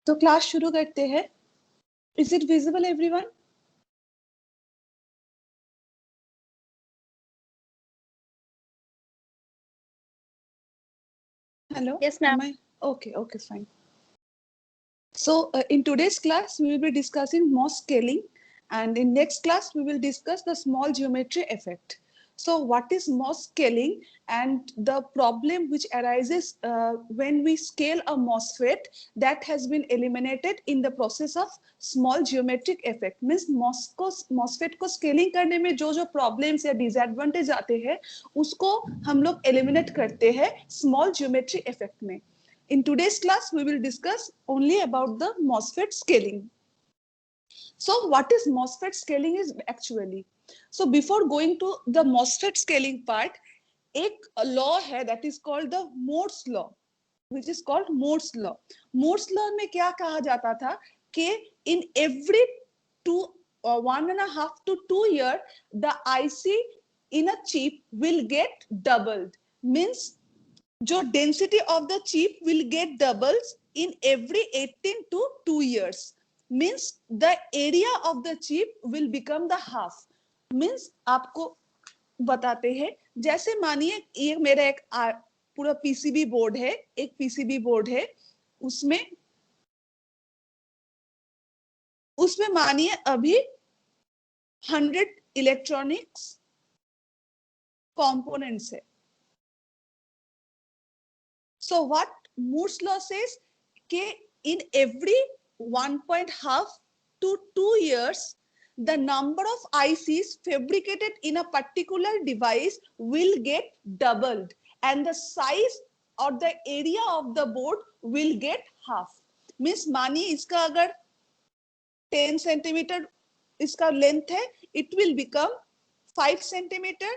तो क्लास शुरू करते हैं. Is it visible everyone? Hello? Yes, ma'am. Okay, fine. So in today's class, we will be discussing MOS scaling, and in next class, we will discuss the small geometry effect. So what is MOS scaling and the problem which arises when we scale a MOSFET that has been eliminated in the process of small geometric effect. Means MOSFET को scaling करने में जो problems या disadvantage आते हैं उसको हम लोग eliminate करते हैं small geometry effect में. In today's class, we will discuss only about the MOSFET scaling. So what is MOSFET scaling is actually? So before going to the MOSFET scaling part, एक law है that is called the Moore's law, which is called Moore's law. Moore's law में क्या कहा जाता था कि in every 1.5 to 2 years, the IC in a chip will get doubled. Means जो density of the chip will get doubles in every 18 to 2 years. Means the area of the chip will become the half. Means आपको बताते हैं, जैसे मानिए ये मेरा एक पूरा PCB बोर्ड है, एक PCB बोर्ड है, उसमें मानिए अभी 100 इलेक्ट्रॉनिक्स कंपोनेंट्स है. So what Moore's law says कि in every 1.5 to 2 years, the number of ICs fabricated in a particular device will get doubled and the size or the area of the board will get half. Means मानिए इसका अगर 10 centimeter इसका length है, it will become 5 centimeter.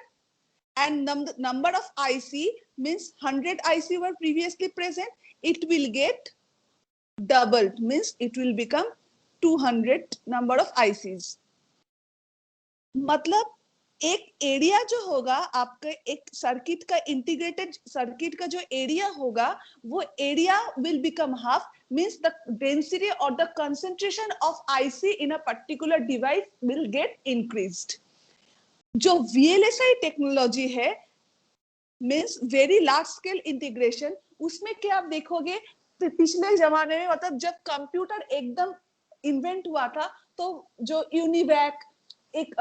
And number of IC means 100 IC were previously present, it will get doubled, means it will become 200 number of ICs. मतलब एक area जो होगा आपका एक सर्किट का इंटीग्रेटेड सर्किट का जो एरिया होगा वो area will become half. means the density or the concentration of IC in a particular device will get increased. जो VLSI टेक्नोलॉजी है means very large scale integration, उसमें क्या आप देखोगे पिछले जमाने में मतलब जब कंप्यूटर एकदम इन्वेंट हुआ था तो जो यूनिवैक एक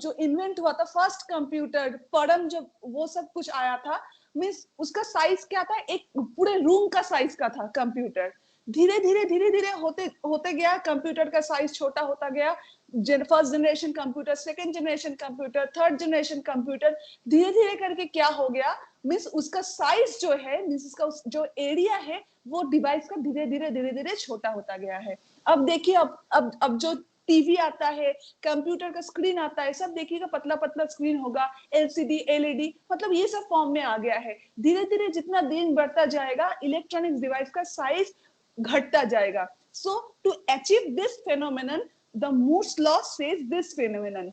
जो इन्वेंट हुआ था फर्स्ट कंप्यूटर परम जब वो सब कुछ आया था मीन्स उसका साइज क्या था, एक पूरे रूम का साइज का था कंप्यूटर. धीरे धीरे होते गया कंप्यूटर का साइज छोटा होता गया. First generation computer, second generation computer, third generation computer, धीरे धीरे करके क्या हो गया मीन्स उसका साइज जो है मीन्स उसका जो एरिया है वो डिवाइस का धीरे धीरे छोटा होता गया है. अब देखिए अब जो टीवी आता है, कंप्यूटर का स्क्रीन आता है, सब देखिएगा पतला स्क्रीन होगा, एलसीडी एलईडी मतलब ये सब फॉर्म में आ गया है. धीरे धीरे जितना दिन बढ़ता जाएगा इलेक्ट्रॉनिक्स डिवाइस का साइज घटता जाएगा. So to achieve this phenomenon, the Moore's law says this phenomenon,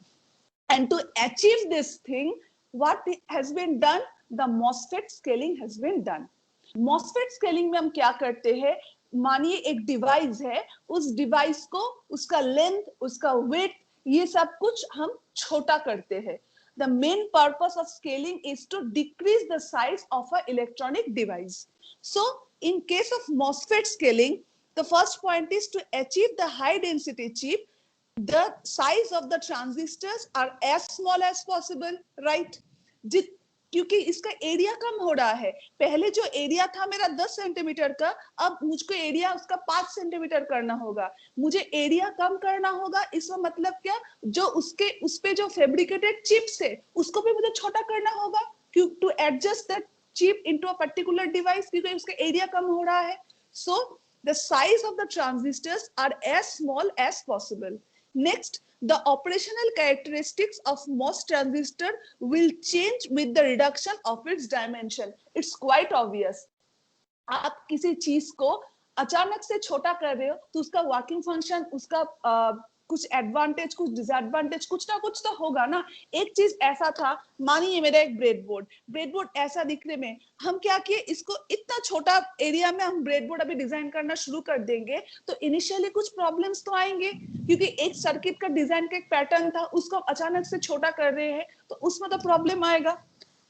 and to achieve this thing, what has been done? The MOSFET scaling has been done. MOSFET scaling में हम क्या करते हैं, मानिए एक डिवाइस है, उस डिवाइस को उसका लेंथ, उसका विड्थ, ये सब कुछ हम छोटा करते हैं. The main purpose of scaling is to decrease the size of an electronic device. So in case of MOSFET scaling, the first point is to achieve the high density chip. The size of the transistors are as small as possible, right? क्योंकि इसका area कम हो रहा है. पहले जो area था मेरा 10 centimetre का, अब मुझको एरिया उसका 5 सेंटीमीटर करना होगा. मुझे एरिया कम करना होगा, इसका मतलब क्या, जो उस पे जो फैब्रिकेटेड चिप्स है उसको भी मुझे छोटा करना होगा to adjust that chip into a particular device क्योंकि उसका एरिया कम हो रहा है. So the size of the transistors are as small as possible. Next, the operational characteristics of MOS transistor will change with the reduction of its dimension. It's quite obvious. आप किसी चीज को अचानक से छोटा कर रहे हो तो उसका वर्किंग फंक्शन, उसका कुछ एडवांटेज, कुछ डिसएडवांटेज, कुछ ना कुछ तो होगा ना। एक चीज ऐसा था, मानिए मेरा एक ब्रेडबोर्ड ऐसा दिखने में, हम क्या किए, इसको इतना छोटा एरिया में हम ब्रेडबोर्ड अभी डिजाइन करना शुरू कर देंगे तो इनिशियली कुछ प्रॉब्लम्स तो आएंगे, क्योंकि एक सर्किट का डिजाइन का एक पैटर्न था, उसको अचानक से छोटा कर रहे हैं तो उसमें तो प्रॉब्लम आएगा।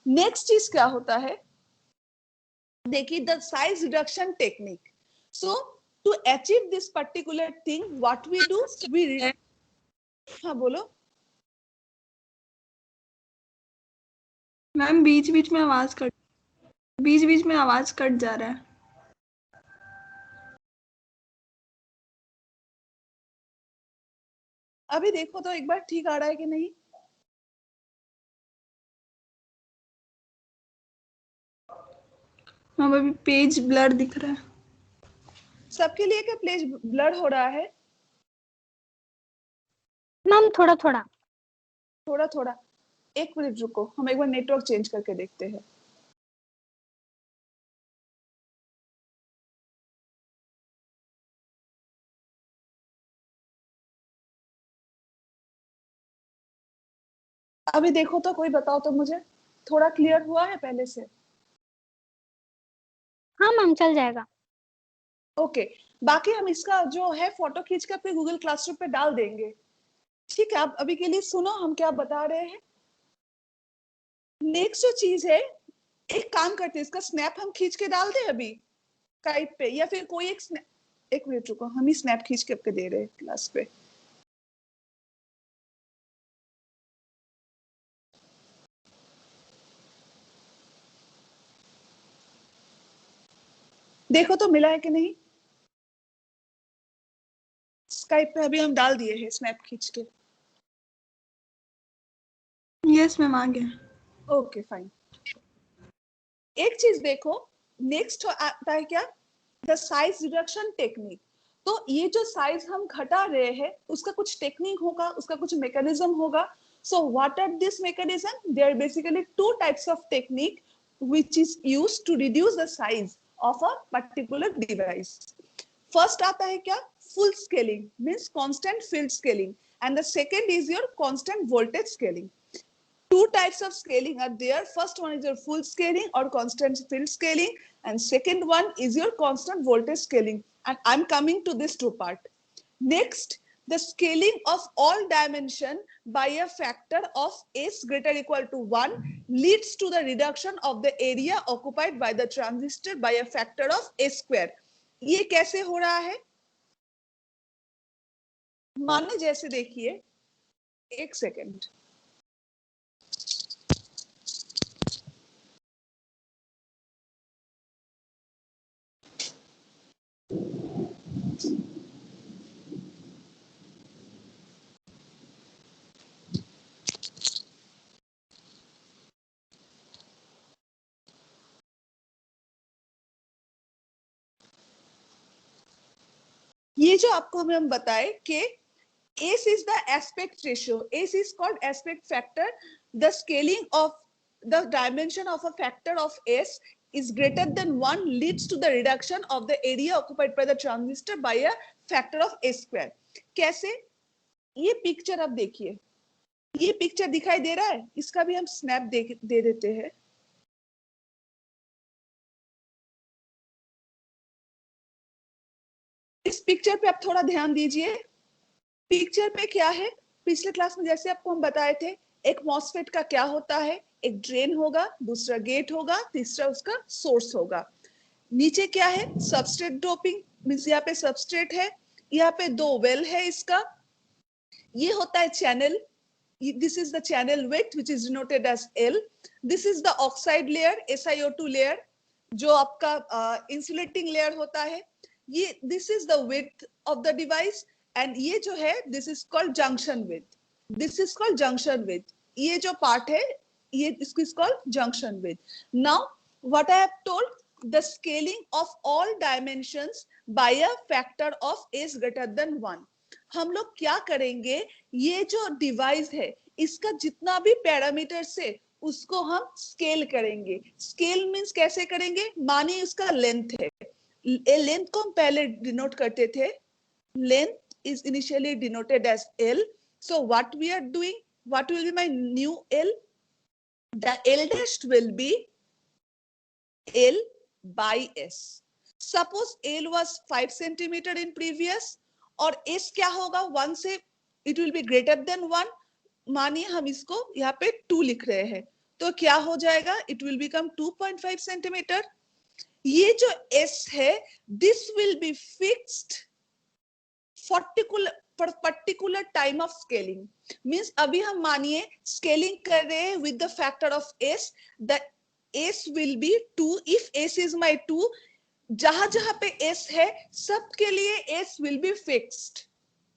नेक्स्ट चीज क्या होता है, देखिए, the size reduction technique. So to achieve this particular thing what we do, we, हाँ बोलो मैम। बीच बीच में आवाज कट जा रहा है। अभी देखो तो एक बार ठीक आ रहा है कि नहीं। मैम अभी पेज ब्लर दिख रहा है। सबके लिए क्या पेज ब्लर हो रहा है? मैम थोड़ा थोड़ा थोड़ा थोड़ा, एक मिनट रुको, हम एक बार नेटवर्क चेंज करके देखते हैं। अभी देखो तो, कोई बताओ तो मुझे, थोड़ा क्लियर हुआ है पहले से? हाँ मैम चल जाएगा। ओके, बाकी हम इसका जो है फोटो खींच कर अपने गूगल क्लासरूम पे डाल देंगे। ठीक है, आप अभी के लिए सुनो हम क्या बता रहे हैं। नेक्स्ट जो चीज है, एक काम करते हैं, इसका स्नैप हम खींच के डाल दें अभी स्काइप पे, या फिर कोई एक स्नैप, एक मिनट रुको, हम ही स्नैप खींच के आपके दे रहे हैं क्लास पे। देखो तो मिला है कि नहीं, स्काइप पे अभी हम डाल दिए हैं स्नैप खींच के। यस मैम, आ गया। Okay fine. एक चीज देखो, नेक्स्ट आता है क्या, द साइज रिडक्शन टेक्निक। तो ये जो साइज हम घटा रहे हैं उसका कुछ टेक्निक होगा, उसका कुछ मैकेनिज्म होगा। So what are this mechanism, there basically two types of technique which is used to reduce the size of a particular device. First आता है क्या, full scaling means constant field scaling, and the second is your constant voltage scaling. Two types of scaling are there. First one is your full scaling or constant field scaling, and second one is your constant voltage scaling, and I'm coming to this two part. Next, the scaling of all dimension by a factor of s greater equal to 1 leads to the reduction of the area occupied by the transistor by a factor of s square. ये कैसे हो रहा है, माने जैसे देखिए, एक second, ये जो आपको हम बताए कि S is the aspect ratio. S is called aspect factor. The scaling of the dimension of a factor of S is greater than 1 leads to the reduction of the area occupied by the transistor by a factor of S square. कैसे, ये picture आप देखिए, ये picture दिखाई दे रहा है, इसका भी हम स्नैप दे देते हैं। इस पिक्चर पे आप थोड़ा ध्यान दीजिए। पिक्चर पे क्या है, पिछले क्लास में जैसे आपको हम बताए थे, एक मॉसफेट का क्या होता है, एक ड्रेन होगा, दूसरा गेट होगा, तीसरा उसका सोर्स होगा। नीचे क्या है, सबस्ट्रेट डोपिंग मींस यहाँ पे सबस्ट्रेट है, यहाँ पे दो वेल है इसका, ये होता है channel, this is the channel width which is denoted as L. This is the oxide layer, SiO2 layer, जो आपका insulating layer होता है। ये this is the width of the device, and ये जो है this is called junction width. This is called junction width. ये जो part है, ये इसको is called junction width. Now what I have told, the scaling of all dimensions by a factor of s greater than 1. हम लोग क्या करेंगे, ये जो डिवाइस है इसका जितना भी पैरामीटर्स है उसको हम स्केल करेंगे। स्केल मींस कैसे करेंगे, मानिए उसका लेंथ है, लेंथ को हम पहले डिनोट करते थे, length is initially denoted as L. So what we are doing, what will be my new L? The L dash will be L by S. Suppose L was 5 centimeter in previous, और S क्या होगा, 1 से it will be greater than 1. मानिए हम इसको यहाँ पे 2 लिख रहे हैं, तो क्या हो जाएगा, it will become 2.5 centimeter. ये जो S है, this will be fixed particular time of scaling. Means अभी हम मानिए scaling कर रहे हैं with the factor of S. The S will be 2. If S is my 2, जहां जहां पे S है सबके लिए S will be fixed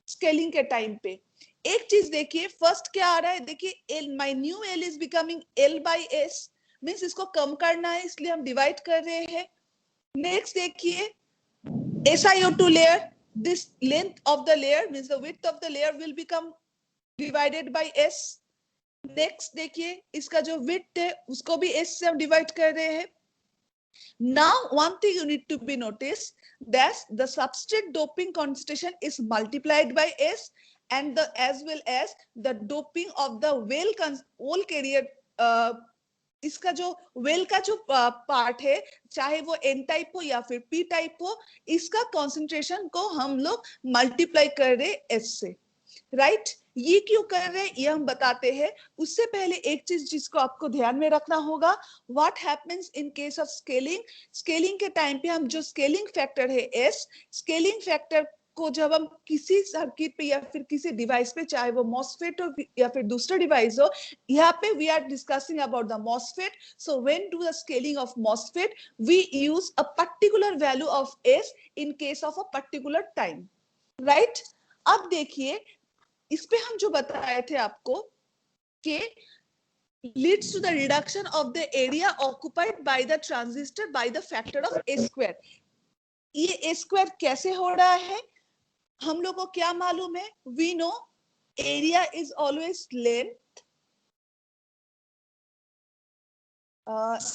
scaling के टाइम पे. एक चीज देखिए, फर्स्ट क्या आ रहा है, देखिए L, my new L is becoming L by S. Means इसको कम करना है, इसलिए हम डिवाइड कर रहे हैं. नेक्स्ट देखिए SiO2 layer, this length of the layer means the width of the layer will become divided by S. Next देखिए इसका जो width है उसको भी S से हम डिवाइड कर रहे हैं. Now one thing you need to be noticed, that the substrate doping concentration is multiplied by S, and the as well as the doping of the well carrier. इसका जो वेल का जो part है, चाहे वो N टाइप हो या फिर P टाइप हो, इसका कॉन्सेंट्रेशन को हम लोग मल्टीप्लाई कर रहे S से. राइट ये क्यों कर रहे हैं ये हम बताते हैं. उससे पहले एक चीज जिसको आपको ध्यान में रखना होगा, what happens in case of scaling. Scaling के टाइम पे हम जो स्केलिंग फैक्टर है S, स्केलिंग फैक्टर को जब हम किसी सर्किट पे या फिर किसी डिवाइस पे, चाहे वो मॉसफेट हो या फिर दूसरा डिवाइस हो, यहाँ पे we are discussing about the MOSFET. So when do the scaling of MOSFET we use a particular value of S in case of a particular time. Right अब देखिए इस पे हम जो बताए थे आपको कि leads to the reduction of the area occupied by the transistor by the factor of A square. ये A square कैसे हो रहा है, हम लोग को क्या मालूम है, we know area is always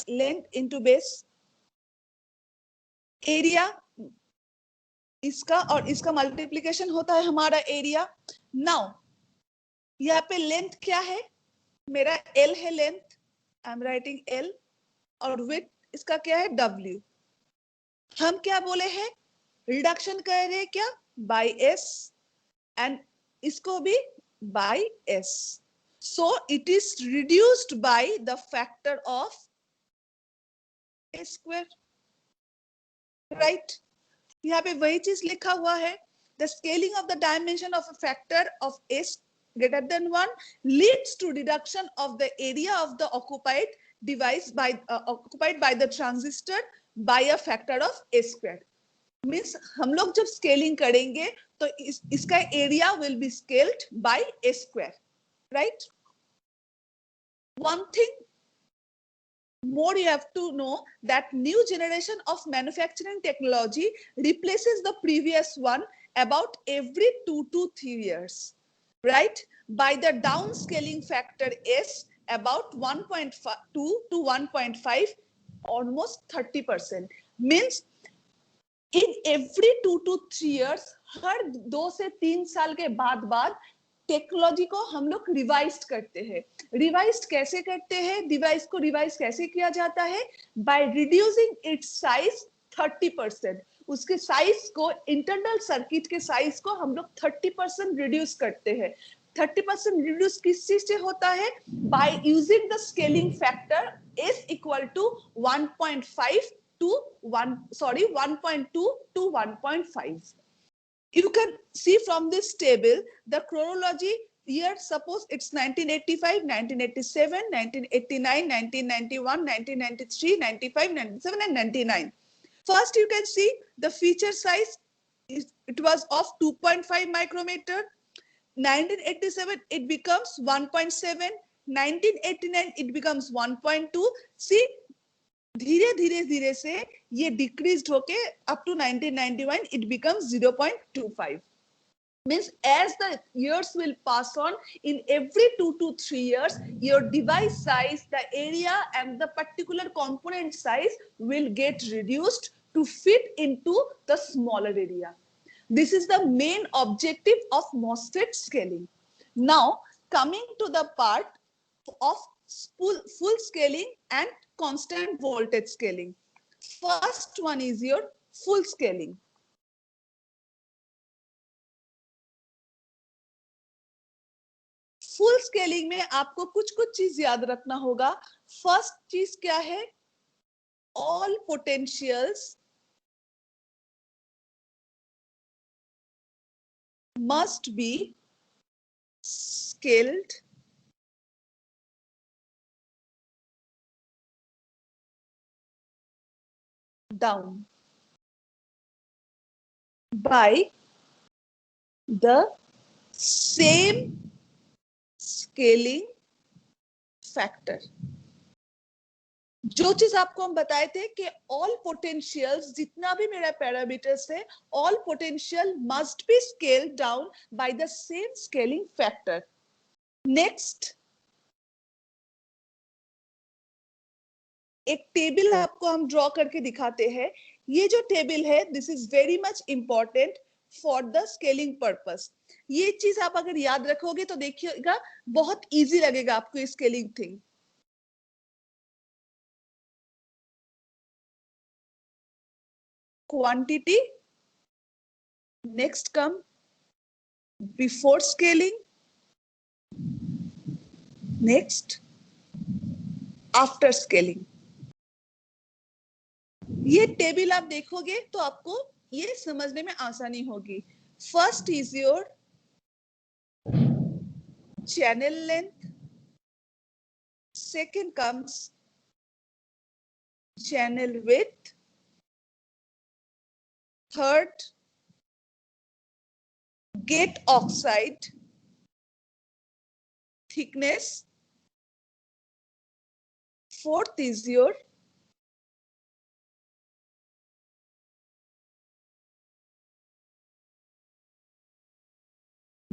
length into base. area इसका और इसका मल्टीप्लिकेशन होता है हमारा एरिया. नाउ यहाँ पे लेंथ क्या है, मेरा L है length, I am writing L, और विड्थ इसका क्या है W. हम क्या बोले हैं, रिडक्शन कर रहे हैं क्या, बाय S, एंड इसको भी by S. So it is reduced by the factor of A square. Right यहाँ पे वही चीज लिखा हुआ है, the scaling of the dimension of a factor of S greater than 1 leads to reduction of the area of the occupied device occupied by the transistor by a factor of A square. Means हम लोग जब scaling करेंगे तो इसका area will be scaled by A square. Right one thing more you have to know, that new generation of manufacturing technology replaces the previous one about every 2 to 3 years. Right, by the downscaling factor S about 1.2 to 1.5, almost 30%. Means in every 2 to 3 years, हर 2 से 3 साल के बाद technology को हम लोग revise करते हैं. Revise कैसे करते हैं, डिवाइस को रिवाइज कैसे किया जाता है, बाय रिड्यूसिंग इट्स साइज 30%. उसके साइज को, इंटरनल सर्किट के साइज को हम लोग 30% रिड्यूस करते हैं. 30% रिड्यूस किस चीज से होता है, by using the scaling factor S equal to 1.5 to 1.2 to 1.5. You can see from this table the chronology year. Suppose it's 1985, 1987, 1989, 1991, 1993, 95, 97 and 99. First you can see the feature size, it was of 2.5 micrometer. 1987 it becomes 1.7, 1989 it becomes 1.2. see धीरे धीरे से ये decreased होके up to 1991 it becomes 0.25. Means as the years will pass on, in every 2 to 3 years your device size, the area and the particular component size will get reduced to fit into the smaller area. This is the main objective of MOSFET scaling. Now, coming to the part of full scaling and constant voltage scaling. First one is your full scaling. Full scaling में आपको कुछ कुछ चीज याद रखना होगा. First चीज क्या है? All potentials must be scaled down by the same scaling factor. जो चीज आपको हम बताए थे कि ऑल पोटेंशियल्स, जितना भी मेरा पैरामीटर्स है, all potential must be scaled down by the same scaling factor. Next, एक टेबल आपको हम ड्रॉ करके दिखाते हैं. ये जो टेबल है, this is very much important for the scaling purpose. ये चीज आप अगर याद रखोगे तो देखिएगा बहुत इजी लगेगा आपको scaling thing. Quantity, next come before scaling, next after scaling. ये टेबल आप देखोगे तो आपको ये समझने में आसानी होगी. First is your channel length, second comes channel width, third gate oxide thickness, fourth is your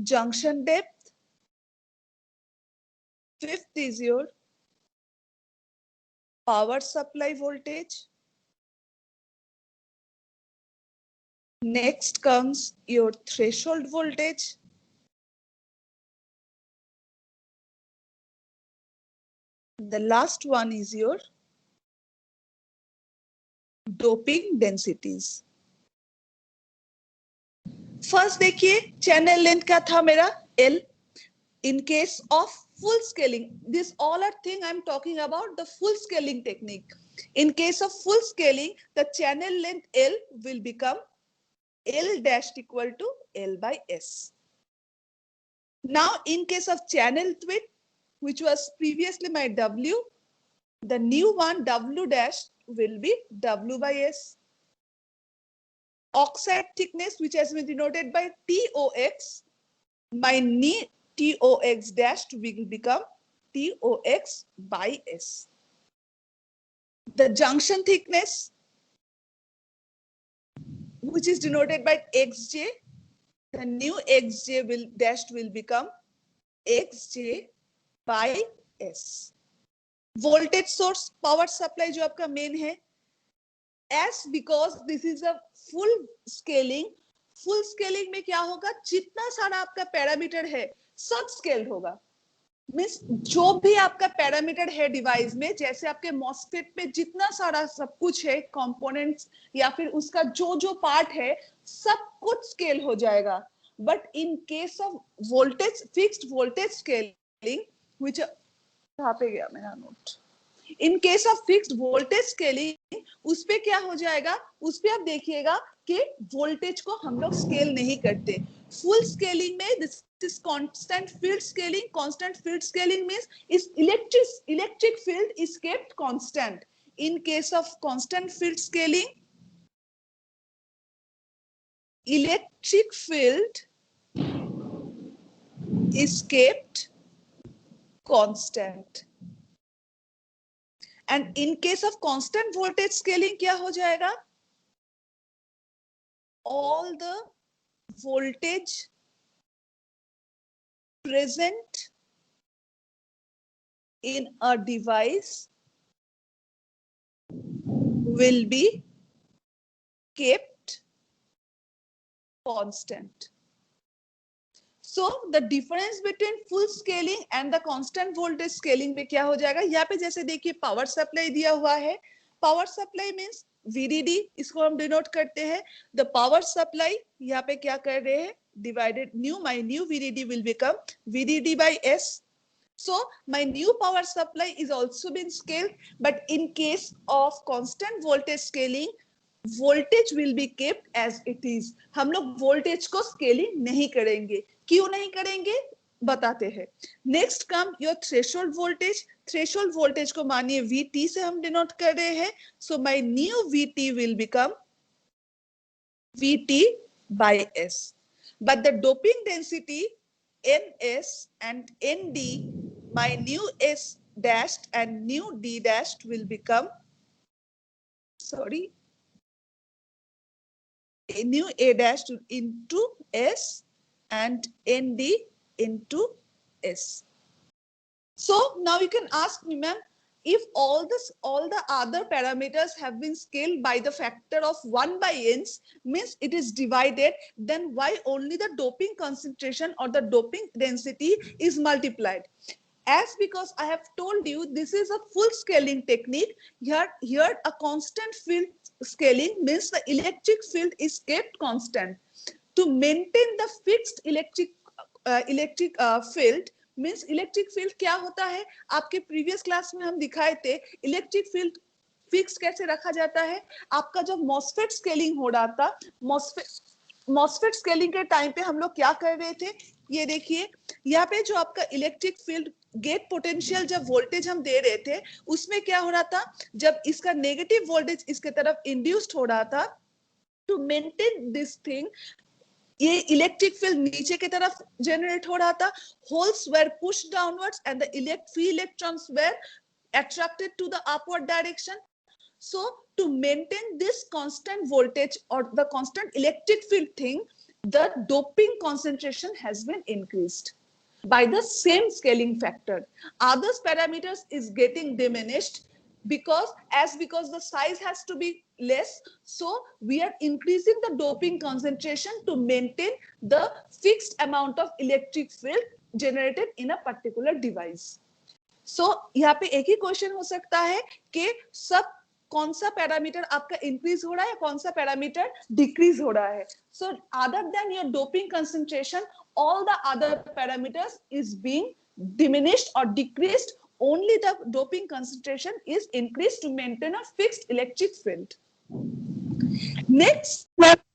junction depth, fifth is your power supply voltage, next comes your threshold voltage, the last one is your doping densities. First देखिए, channel length क्या था मेरा? L. In case of full scaling, this all are thing I am talking about the full scaling technique. In case of full scaling, the channel length L will become L dashed equal to L by S. Now, in case of channel width, which was previously my W, the new one W dash will be W by S. Oxide thickness, which has been denoted by TOX, my new TOX dashed will become TOX by S. The junction thickness, which is denoted by XJ, the new XJ will dashed will become XJ by S. Voltage source, power supply जो आपका main है, as because this is a full scaling में क्या होगा? जितना सारा आपका parameter है सब स्केल्ड होगा. मीन्स जो भी आपका पैरामीटर है डिवाइस में, जैसे आपके मॉसफेट में जितना सारा सब कुछ है, कंपोनेंट्स या फिर उसका जो जो पार्ट है, सब कुछ स्केल हो जाएगा. But in case of voltage, fixed voltage scaling, which कहाँ पे गया मेरा नोट? In case of fixed voltage scaling, उस पे क्या हो जाएगा? उस पे आप देखिएगा कि वोल्टेज को हम लोग स्केल नहीं करते. फुल स्केलिंग में this is constant field scaling. Constant field scaling means इस electric field is kept constant. In case of constant field scaling, electric field is kept constant. And in case of constant voltage scaling क्या हो जाएगा? All the voltage present in a device will be kept constant. So the difference between full scaling and the constant voltage scaling में क्या हो जाएगा? यहाँ पे जैसे देखिए पावर सप्लाई दिया हुआ है. पावर सप्लाई मीन्स VDD, इसको हम डिनोट करते हैं. द पावर सप्लाई यहाँ पे क्या कर रहे हैं? Divided my new VDD will become VDD by S. So my new power supply is also been scaled, but in case of constant voltage scaling, voltage will be kept as it is. हम लोग voltage को scaling नहीं करेंगे. क्यों नहीं करेंगे? बताते हैं. Next come your threshold voltage. Threshold voltage को मानिए VT से हम denote कर रहे हैं. So my new VT will become VT by S. But the doping density NS and ND, my new S dashed and new D dashed will become, new A dashed into S and ND into S. So now you can ask me, ma'am, if all the other parameters have been scaled by the factor of 1 by n, means it is divided, then why only the doping concentration or the doping density is multiplied? As because I have told you, this is a full scaling technique. Here a constant field scaling means the electric field is kept constant. To maintain the fixed electric field, means electric field क्या होता है? आपके previous class में हम दिखाए थे electric field fix कैसे रखा जाता है. आपका जब मॉसफेट स्केलिंग हो रहा था, मॉसफेट स्केलिंग के टाइम पे हम लोग क्या कर रहे थे? ये देखिए यहाँ पे जो आपका इलेक्ट्रिक फील्ड गेट पोटेंशियल जब वोल्टेज हम दे रहे थे, उसमें क्या हो रहा था? जब इसका नेगेटिव वोल्टेज इसके तरफ इंड्यूस्ड हो रहा था, टू मेंटेन दिस थिंग, ये इलेक्ट्रिक फील्ड नीचे की तरफ जनरेट हो रहा था. Holes were push downwards and the free electrons were attracted to the upward direction. So to maintain this constant voltage or the constant electric field thing, the doping concentration has been increased by the same scaling factor. Others parameters is getting diminished because the size has to be less, so we are increasing the doping concentration to maintain the fixed amount of electric field generated in a particular device. So यहाँ पे एक ही question हो सकता है कि सब कौन सा पैरामीटर आपका इंक्रीज हो रहा है, कौन सा पैरामीटर डिक्रीज हो रहा है. So other than your doping concentration, all the other parameters is being diminished or decreased. Only the doping concentration is increased to maintain a fixed electric field. Next,